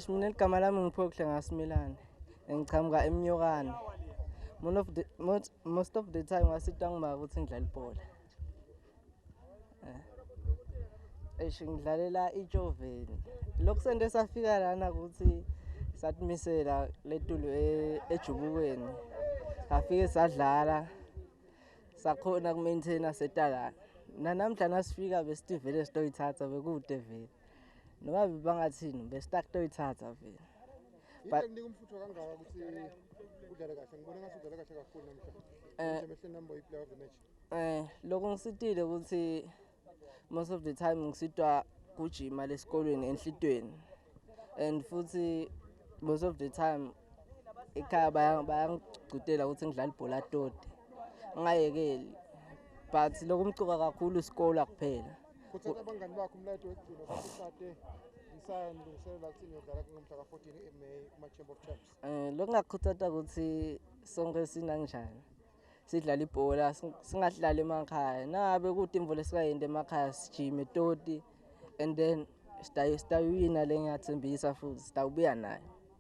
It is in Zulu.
Mina igama lami ngiphohle ngasimilane. Ngichamuka eMnyokane. Most of the time ngasitwa ngima ukuthi ngidlala ibhola. Ngidlalela iJoveni. Lokhu sente safika lana ukuthi satmisela letulu ejubukweni. Safike sadlala. Sakhona kumaintaina setalana. Namhla nasifika besivele sitoyithatha bekude vele. Noma bangathini besitaka toyithatha vele. Yini umfutho kangaka ukuthi udlale kahle ngibona ngathi udlale kahle kakhulu namhla. Nje number player of the match. Lokho ngisitile ukuthi most of the time ngisitwa kujima lesikolweni enhlitweni. And futhi most of the time ekhaya bayangicutela ukuthi ngidlale ibhola toti. Ngayekeli. But lokho umcuka kakhulu isikole kuphela. Kuthatha abangani bakho umlayezo wekugcina futhi ngisayilungiselela ukuthi ngiyodlala ngomhla ka-14 eMay kuma-Chamber of Champs. Lokho ngakukhuthaza ukuthi sonke sinanjani. Sidlala ibhola singahlali emakhaya. Nabe kuthi imvula esikayenda emakhaya sijime toti and then sitawina le ngiyathembisa futhi sitawubuya nayo.